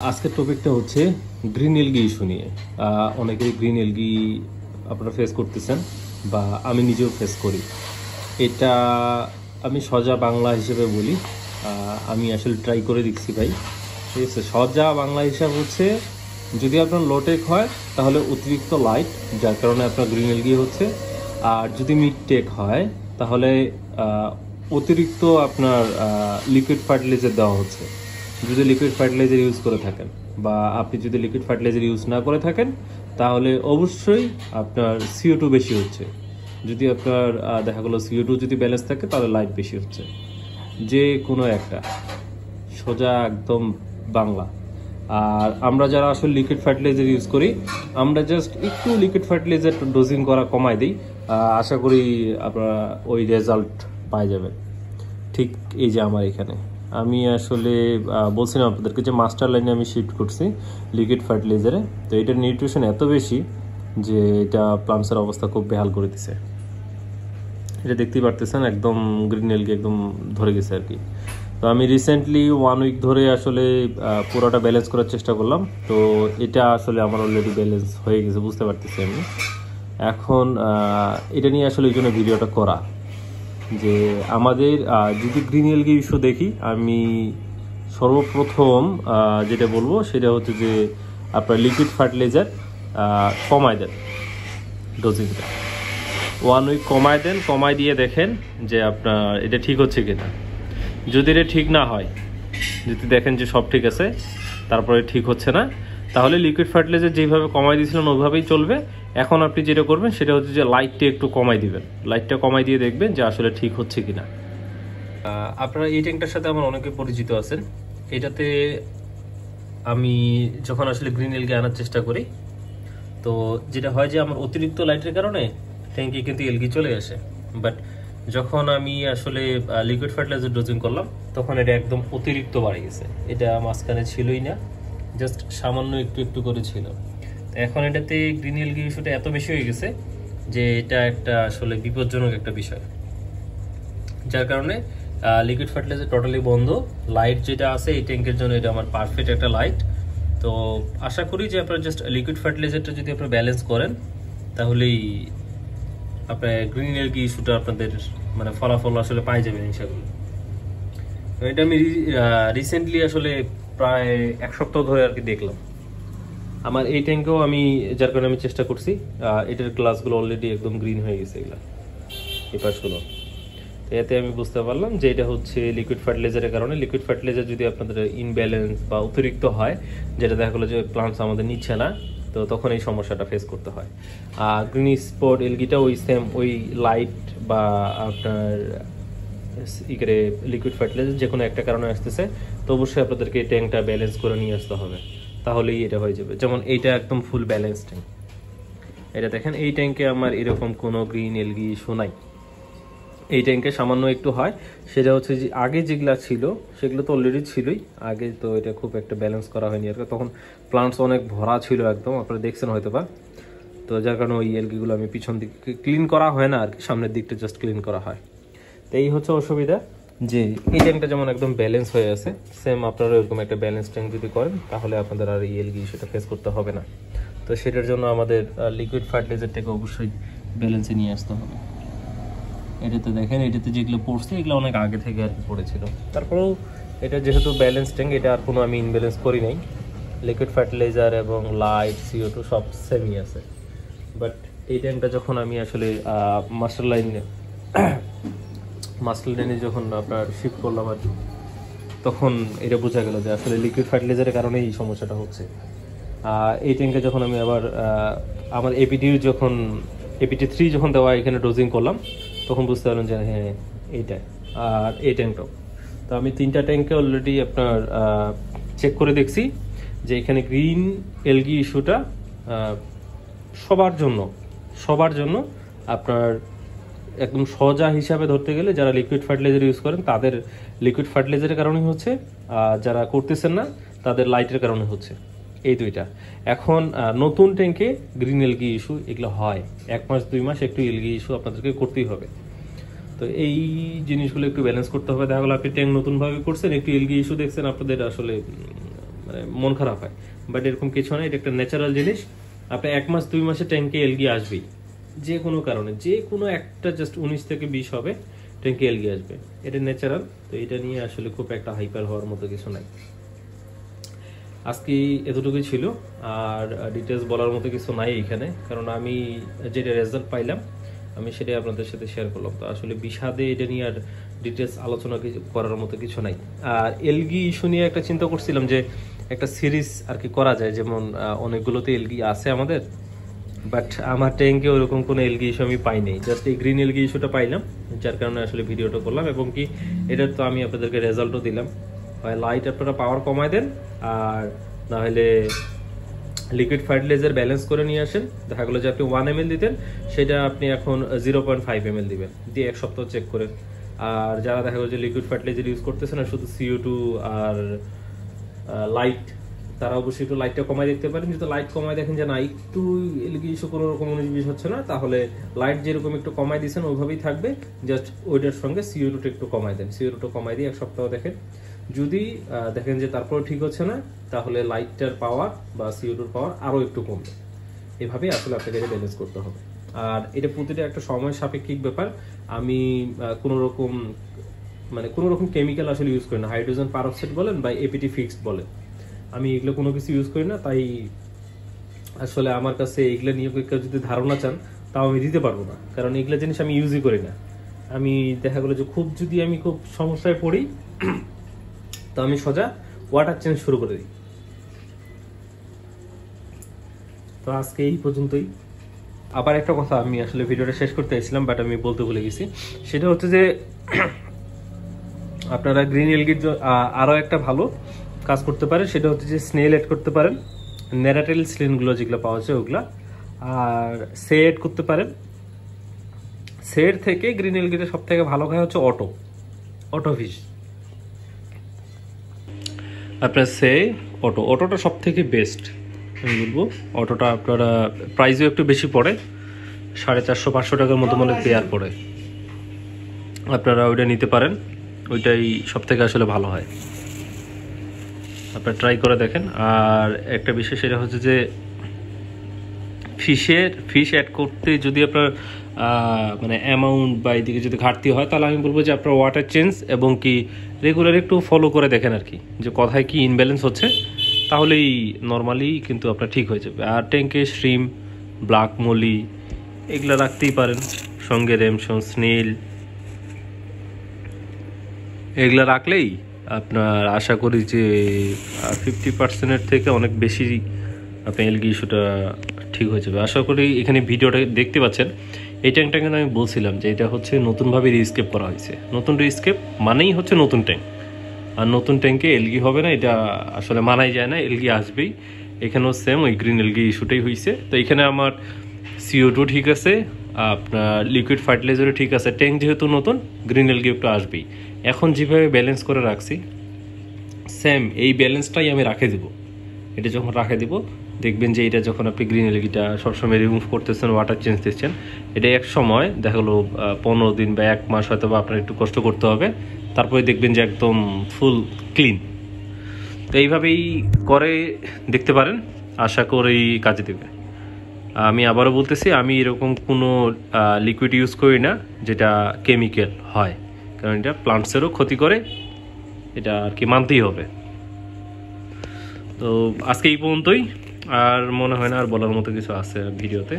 আজকের টপিকটা হচ্ছে গ্রিন এলগি ইস্যু নিয়ে। অনেকেই গ্রিন এলগি আপনারা ফেস করতেছেন বা আমি নিজেও ফেস করি। এটা আমি সোজা বাংলা হিসেবে বলি, আমি আসলে ট্রাই করে দেখছি ভাই। ঠিক আছে, সোজা বাংলা হিসাব হচ্ছে যদি আপনার লোটেক হয় তাহলে অতিরিক্ত লাইট, যার কারণে আপনার গ্রিন এলগি হচ্ছে। আর যদি মিড টেক হয় তাহলে অতিরিক্ত আপনার লিকুইড ফার্টিলাইজার দেওয়া হচ্ছে। যদি লিকুইড ফার্টিলাইজার ইউজ করে থাকেন বা আপনি যদি লিকুইড ফার্টিলাইজার ইউজ না করে থাকেন তাহলে অবশ্যই আপনার CO2 বেশি হচ্ছে। যদি আপনার দেখা গেলো CO2 যদি ব্যালেন্স থাকে তাহলে লাইট বেশি হচ্ছে। যে কোনো একটা সোজা একদম বাংলা। আর আমরা যারা আসলে লিকুইড ফার্টিলাইজার ইউজ করি, আমরা জাস্ট একটু লিকুইড ফার্টিলাইজার ডোজিং করা কমাই দিই, আশা করি আপনারা ওই রেজাল্ট পাই যাবেন। ঠিক এই যে আমার এখানে আমি আসলে বলছিলাম আপনাদেরকে যে মাস্টার লাইনে আমি শিফট করছি লিকুইড ফার্টিলাইজারে। তো এটার নিউট্রিশন এত বেশি যে এটা প্লান্টসের অবস্থা খুব বেহাল করে দিছে। এটা দেখতেই পারতেছেন একদম গ্রিন এলগি একদম ধরে গেছে আর কি। তো আমি রিসেন্টলি 1 উইক ধরে আসলে পুরোটা ব্যালেন্স করার চেষ্টা করলাম। তো এটা আসলে আমার অলরেডি ব্যালেন্স হয়ে গেছে, বুঝতে পারতেছি আমি। এখন এটা নিয়ে আসলে এই জন্য ভিডিওটা করা যে আমাদের যদি গ্রিন এলগি ইস্যু দেখি, আমি সর্বপ্রথম যেটা বলবো সেটা হচ্ছে যে আপনার লিকুইড ফার্টিলাইজার কমায় দেন, ডোজিংটা 1 উইক কমায় দেন। কমায় দিয়ে দেখেন যে আপনার এটা ঠিক হচ্ছে কিনা। যদি এটা ঠিক না হয়, যদি দেখেন যে সব ঠিক আছে তারপরে ঠিক হচ্ছে না, তাহলে লিকুইড ফার্টিলাইজার যেভাবে কমাই দিয়েছিলেন ওইভাবেই চলবে। এখন আপনি যেটা করবেন সেটা হচ্ছে যে লাইটটা একটু কমাই দিবেন। লাইটটা কমাই দিয়ে দেখবেন যে আসলে ঠিক হচ্ছে কিনা। আপনারা এই ট্যাঙ্কটার সাথে আমার অনেকে পরিচিত আছেন। এটাতে আমি যখন আসলে গ্রিন এলগি আনার চেষ্টা করি, তো যেটা হয় যে আমার অতিরিক্ত লাইটের কারণে ট্যাঙ্কে কিন্তু এলগি চলে আসে। বাট যখন আমি আসলে লিকুইড ফার্টিলাইজার ডোজিং করলাম তখন এটা একদম অতিরিক্ত বাড়ে গেছে। এটা মাঝখানে ছিলই না, জাস্ট সামান্য একটু একটু করে ছিল। এখন এটাতে গ্রিন এলগি ইস্যুটা এত বেশি হয়ে গেছে যে এটা একটা আসলে বিপজ্জনক একটা বিষয়, যার কারণে লিকুইড ফার্টিলাইজার টোটালি বন্ধ। লাইট যেটা আছে এই ট্যাঙ্কের জন্য এটা আমার পারফেক্ট একটা লাইট। তো আশা করি যে আপনারা জাস্ট লিকুইড ফার্টিলাইজারটা যদি আপনারা ব্যালেন্স করেন তাহলেই আপনার গ্রিন এলগি ইস্যুটা আপনাদের মানে ফলাফল আসলে পাই যাবেন ইনশাআল্লাহ। এটা আমি রিসেন্টলি আসলে প্রায় 1 সপ্তাহ ধরে আর কি দেখলাম আমার এই ট্যাঙ্কেও। আমি যার কারণে আমি চেষ্টা করছি, এটার গ্লাসগুলো অলরেডি একদম গ্রিন হয়ে গেছে এগুলা এই পাশগুলো। তো এতে আমি বুঝতে পারলাম যে এটা হচ্ছে লিকুইড ফার্টিলাইজারের কারণে। লিকুইড ফার্টিলাইজার যদি আপনাদের ইনব্যালেন্স বা অতিরিক্ত হয়, যেটা দেখা গেলো যে প্লান্টস আমাদের নিচ্ছে না, তো তখন এই সমস্যাটা ফেস করতে হয়। আর গ্রিন স্পট এলগিটা ওই সেম ওই লাইট বা আপনার লিকুইড ফার্টিলাইজার যে কোনো একটা কারণে আসতেছে। তো অবশ্যই আপনাদেরকে ট্যাঙ্কটা ব্যালেন্স করে নিয়ে আসতে হবে, তাহলেই এটা হয়ে যাবে। যেমন এইটা একদম ফুল ব্যালেন্স ট্যাঙ্ক। এটা দেখেন এই ট্যাঙ্কে আমার এরকম কোনো গ্রিন এলগি ইস্যু নাই। এই ট্যাঙ্কে সামান্য একটু হয়, সেটা হচ্ছে যে আগে যেগুলো ছিল সেগুলো তো অলরেডি ছিলই আগে, তো এটা খুব একটা ব্যালেন্স করা হয়নি আর কি। তখন প্লান্টস অনেক ভরা ছিল একদম, আপনারা দেখছেন হয়তো বা। তো যার কারণে ওই এলগিগুলো আমি পিছন দিক ক্লিন করা হয় না আর কি, সামনের দিকটা জাস্ট ক্লিন করা হয়। তো এই হচ্ছে অসুবিধা যে এই ট্যাঙ্কটা যেমন একদম ব্যালেন্স হয়ে আছে, সেম আপনারা এরকম একটা ব্যালেন্স ট্যাঙ্ক যদি করেন তাহলে আপনাদের আর এই এলগি সেটা ফেস করতে হবে না। তো সেটার জন্য আমাদের লিকুইড ফার্টিলাইজারটাকে অবশ্যই ব্যালেন্সে নিয়ে আসতে হবে। এটাতে দেখেন এটাতে যেগুলো পড়ছে এগুলো অনেক আগে থেকে আর কি পড়েছিল। তারপরেও এটা যেহেতু ব্যালেন্স ট্যাঙ্ক, এটা আর কোনো আমি ইনব্যালেন্স করি নাই। লিকুইড ফার্টিলাইজার এবং লাইট CO2 সব সেমই আছে। বাট এই ট্যাঙ্কটা যখন আমি আসলে মাস্টার লাইনে যখন আপনার শিফট করলাম আর কি, তখন এটা বোঝা গেল যে আসলে লিকুইড ফার্টিলাইজারের কারণেই এই সমস্যাটা হচ্ছে। এই ট্যাঙ্কে যখন আমি আবার আমার APT3 যখন দেওয়া এখানে ডোজিং করলাম, তখন বুঝতে পারলাম যে হ্যাঁ এইটা আর এই ট্যাঙ্কটাও। তো আমি 3টা ট্যাঙ্কে অলরেডি আপনার চেক করে দেখছি যে এখানে গ্রিন এলগি ইস্যুটা সবার জন্য আপনার একদম সোজা হিসাবে ধরতে গেলে যারা লিকুইড ফার্টিলাইজার ইউজ করেন তাদের লিকুইড ফার্টিলাইজারের কারণে হচ্ছে, যারা করতেছেন না তাদের লাইটের কারণে হচ্ছে, এই দুইটা। এখন নতুন ট্যাঙ্কে গ্রিন এলগি ইস্যু এগুলো হয় 1 মাস 2 মাস একটু এলগি ইস্যু আপনাদেরকে করতেই হবে। তো এই জিনিসগুলো একটু ব্যালেন্স করতে হবে। দেখা গেলো আপনি ট্যাঙ্ক নতুনভাবে করছেন, একটু এলগি ইস্যু দেখছেন, আপনাদের আসলে মানে মন খারাপ হয়, বাট এরকম কিছু না, এটা একটা ন্যাচারাল জিনিস। আপনি 1 মাস 2 মাসে ট্যাঙ্কে এলগি আসবেই, যে কোনো কারণে, যে কোনো একটা জাস্ট 19 থেকে 20 হবে ট্যাঙ্কে এলগি আসবে, এটা ন্যাচারাল। তো এটা নিয়ে আসলে খুব একটা হাইপার হওয়ার মতো কিছু নাই। আজকে এতটুকুই ছিল, আর ডিটেলস বলার মতো কিছু নাই এখানে, কারণ আমি যেটা রেজাল্ট পাইলাম আমি সেটাই আপনাদের সাথে শেয়ার করলাম। তো আসলে বিষাদে এটা নিয়ে আর ডিটেলস আলোচনা করার মতো কিছু নাই। আর এলগি ইস্যু নিয়ে একটা চিন্তা করছিলাম যে একটা সিরিজ আর কি করা যায়, যেমন অনেকগুলোতে এলগি আছে আমাদের, বাট আমার ট্যাঙ্কে ওরকম কোনো এলগি ইস্যু আমি পাই নাই, জাস্ট এই গ্রিন এলগি ইস্যুটা পাইলাম, যার কারণে আসলে ভিডিওটা করলাম। এবং কি এটার তো আমি আপনাদেরকে রেজাল্টও দিলাম, হয় লাইট আপনারা পাওয়ার কমায় দেন, আর না হলে লিকুইড ফার্টিলাইজার ব্যালেন্স করে নিয়ে আসেন। দেখা গেলো যে আপনি 1 ml দিতেন, সেটা আপনি এখন 0.5 ml দিবেন, দিয়ে 1 সপ্তাহ চেক করে। আর যারা দেখা গেলো যে লিকুইড ফার্টিলাইজার ইউজ করতেছে না, শুধু CO2 আর লাইট, তারা অবশ্যই একটু লাইটটা কমায় দেখতে পারেন। যদি লাইট কমায় দেখেন যে না একটু এলগি ইস্যু কোনো রকম 19-20 হচ্ছে না, তাহলে লাইট যেরকম একটু কমায় দিয়েছেন ওইভাবেই থাকবে, জাস্ট ওইটার সঙ্গে CO2টা একটু কমায় দেন, CO2টা কমায় দিয়ে 1 সপ্তাহ দেখেন। যদি দেখেন যে তারপরে ঠিক হচ্ছে না, তাহলে লাইটটার পাওয়ার বা CO2-র পাওয়ার আরও একটু কমবে। এভাবে আসলে আপনাকে এটা ব্যালেন্স করতে হবে। আর এটা প্রতিটা একটা সময় সাপেক্ষিক ব্যাপার। আমি কোনো রকম কেমিক্যাল আসলে ইউজ করি না, হাইড্রোজেন পারক্সাইড বলেন বা APT ফিক্সড বলেন, আমি এগুলো কোনো কিছু ইউজ করি না। তাই আসলে আমার কাছে এগুলো নিয়ে কেউ যদি ধারণা চান, তাও আমি দিতে পারবো না, কারণ এগুলো জিনিস আমি ইউজই করি না। আমি দেখা গেলো যে যদি আমি খুব সমস্যায় পড়ি, তো আমি সোজা ওয়াটার চেঞ্জ শুরু করে দিই। তো আজকে এই পর্যন্তই। আবার একটা কথা আমি আসলে ভিডিওটা শেষ করতে চাইছিলাম, বাট আমি বলতে ভুলে গেছি, সেটা হচ্ছে যে আপনারা গ্রিন এলগির আরও একটা ভালো কাজ করতে পারে, সেটা হচ্ছে যে স্নেল এড করতে পারেন, ন্যারাটেল স্লিনগুলো যেগুলো পাওয়া যায় ওগুলা, আর সে এড করতে পারেন। সের থেকে গ্রিন এলগিটা সব থেকে ভালো খায় হচ্ছে অটো ফিশ। আপনার অটোটা সব থেকে বেস্ট আমি বলবো। অটোটা আপনারা প্রাইসও একটু বেশি পড়ে, 450-500 টাকার মতো মানে পেয়ার পড়ে, আপনারা ওইটা নিতে পারেন, ওইটাই সব থেকে আসলে ভালো হয়, আপনারা ট্রাই করে দেখেন। আর একটা বিষয় সেটা হচ্ছে যে ফিশ অ্যাড করতে যদি আপনার মানে অ্যামাউন্ট বা এদিকে যদি ঘাটতি হয়, তাহলে আমি বলবো যে আপনার ওয়াটার চেঞ্জ এবং কি রেগুলার একটু ফলো করে দেখেন আর কি, যে কোথায় কি ইনব্যালেন্স হচ্ছে, তাহলেই নর্মালি কিন্তু আপনার ঠিক হয়ে যাবে। আর ট্যাঙ্কে শ্রিম, ব্ল্যাক মলি এগুলো রাখতেই পারেন, সঙ্গে রেমশন, স্নেল এগুলো রাখলেই আপনার আশা করি যে 50%-এর থেকে অনেক বেশি আপনার এলগি ইস্যুটা ঠিক হয়ে যাবে আশা করি। এখানে ভিডিওটা দেখতে পাচ্ছেন, এই ট্যাঙ্কটা কিন্তু আমি বলছিলাম যে এটা হচ্ছে নতুনভাবে রিস্কেপ করা হয়েছে। নতুন রিস্কেপ মানেই হচ্ছে নতুন ট্যাঙ্ক, আর নতুন ট্যাঙ্কে এলগি হবে না এটা আসলে মানাই যায় না, এলগি আসবেই। এখানেও সেম ওই গ্রিন এলগি ইস্যুটাই হয়েছে। তো এখানে আমার CO2 ঠিক আছে, আপনার লিকুইড ফার্টিলাইজারও ঠিক আছে, ট্যাঙ্ক যেহেতু নতুন গ্রিন এলগি একটু আসবেই। এখন যেভাবে ব্যালেন্স করে রাখছি সেম এই ব্যালেন্সটাই আমি রাখে দিব। এটা যখন রাখে দিব দেখবেন যে এটা যখন আপনি গ্রিন এলগিটা সবসময় রিমুভ করতেছেন, ওয়াটার চেঞ্জ দিচ্ছেন, এটা এক সময় দেখা গেলো 15 দিন বা 1 মাস হয়তো বা আপনার একটু কষ্ট করতে হবে, তারপরে দেখবেন যে একদম ফুল ক্লিন। তো এইভাবেই করে দেখতে পারেন, আশা করি কাজে দেবে। আমি আবারও বলতেছি, আমি এরকম কোনো লিকুইড ইউজ করি না যেটা কেমিক্যাল হয়, কারণ এটা প্লান্টসেরও ক্ষতি করে, এটা আর কি মানতেই হবে। তো আজকে এই পর্যন্তই, আর মনে হয় না আর বলার মতো কিছু আছে ভিডিওতে।